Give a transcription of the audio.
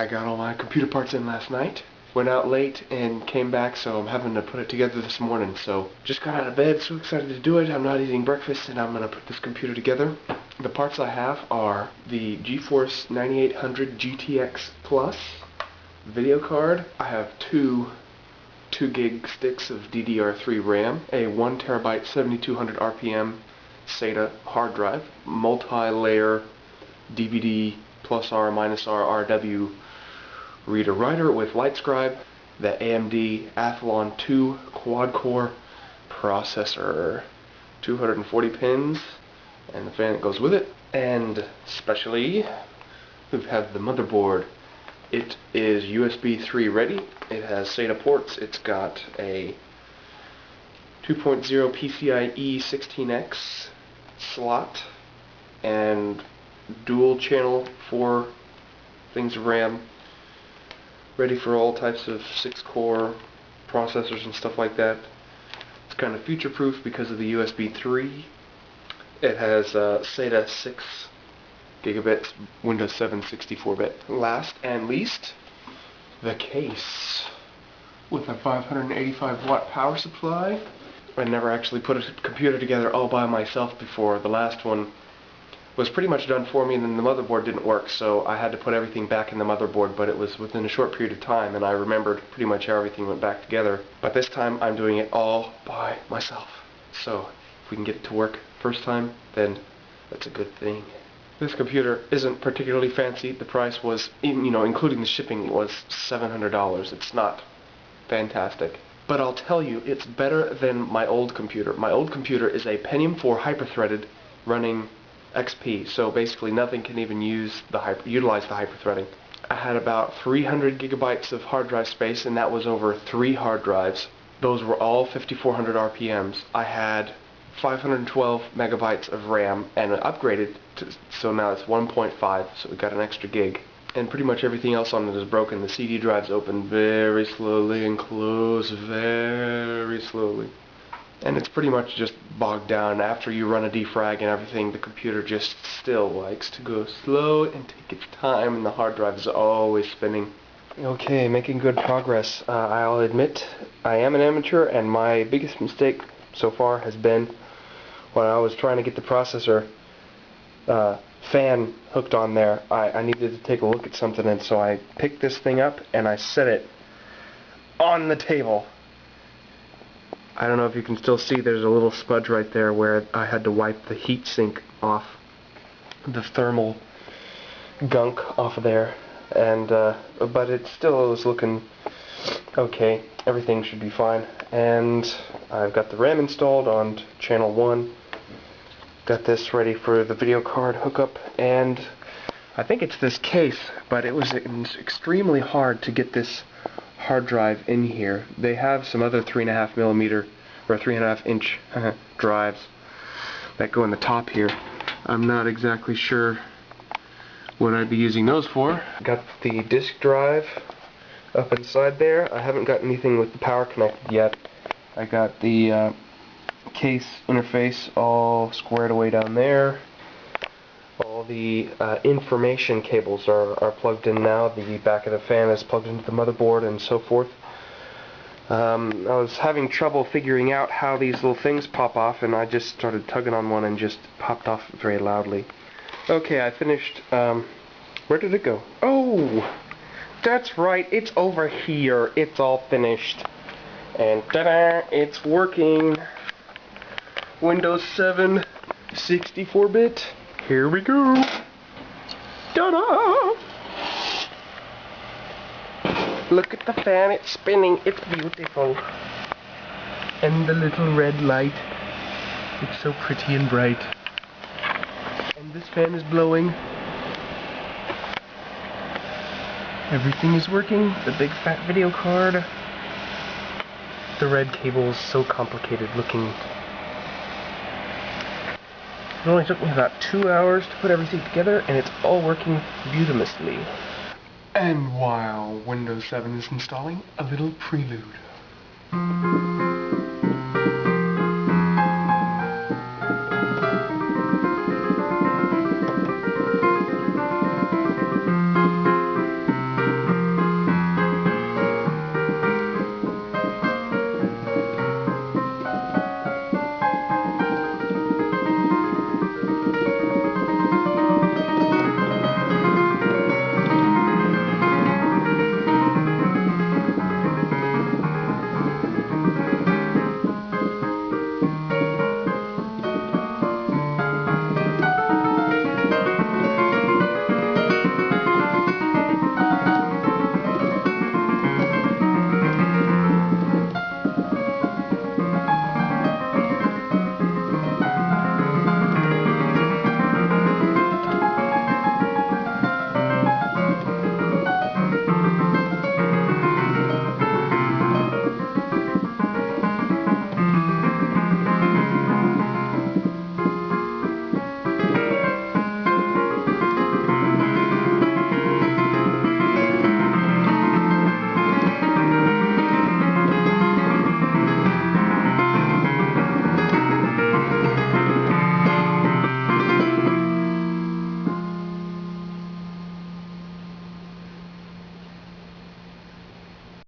I got all my computer parts in last night. Went out late and came back, so I'm having to put it together this morning. So just got out of bed, so excited to do it. I'm not eating breakfast, and I'm going to put this computer together. The parts I have are the GeForce 9800 GTX Plus video card. I have two 2 gig sticks of DDR3 RAM, a 1 terabyte 7200 RPM SATA hard drive, multi-layer DVD plus R minus R RW reader writer with LightScribe, the AMD Athlon 2 quad-core processor, 240 pins, and the fan that goes with it. And especially, we have the motherboard. It is USB 3 ready. It has SATA ports. It's got a 2.0 PCIe 16X slot and dual channel 4 things of RAM, ready for all types of 6-core processors and stuff like that. It's kind of future-proof because of the USB 3. It has SATA 6 gigabits, Windows 7 64-bit. Last and least, the case with a 585 watt power supply. I never actually put a computer together all by myself before. The last one was pretty much done for me, and then the motherboard didn't work, so I had to put everything back in the motherboard, but it was within a short period of time, and I remembered pretty much how everything went back together. But this time I'm doing it all by myself. So if we can get it to work first time, then that's a good thing. This computer isn't particularly fancy. The price was, including the shipping, was $700. It's not fantastic. But I'll tell you, it's better than my old computer. My old computer is a Pentium 4 hyper-threaded running XP, so basically nothing can even utilize the hyper-threading. I had about 300 gigabytes of hard drive space, and that was over 3 hard drives. Those were all 5400 RPMs. I had 512 megabytes of RAM, and it upgraded so now it's 1.5, so we got an extra gig. And pretty much everything else on it is broken. The CD drives open very slowly and close very slowly. And it's pretty much just bogged down. After you run a defrag and everything, the computer just still likes to go slow and take its time, and the hard drive is always spinning. Okay, making good progress. I'll admit I am an amateur, and my biggest mistake so far has been when I was trying to get the processor fan hooked on there. I needed to take a look at something, and so I picked this thing up and I set it on the table. I don't know if you can still see, there's a little smudge right there where I had to wipe the heatsink off, the thermal gunk off of there, and but it still is looking okay. Everything should be fine. And I've got the RAM installed on channel 1. Got this ready for the video card hookup, and I think it's this case, but it was extremely hard to get this hard drive in here. They have some other 3.5 millimeter or 3.5 inch drives that go in the top here. I'm not exactly sure what I'd be using those for. Got the disk drive up inside there. I haven't got anything with the power connected yet. I got the case interface all squared away down there. All the information cables are plugged in now. The back of the fan is plugged into the motherboard and so forth. I was having trouble figuring out how these little things pop off, and I just started tugging on one and just popped off very loudly. Okay, I finished. Where did it go? Oh! That's right, it's over here. It's all finished. And ta-da! It's working. Windows 7 64-bit. Here we go. Ta-da! Look at the fan, it's spinning. It's beautiful. And the little red light. It's so pretty and bright. And this fan is blowing. Everything is working. The big fat video card. The red cable is so complicated looking. It only took me about 2 hours to put everything together, and it's all working beautifully. And while Windows 7 is installing, a little prelude.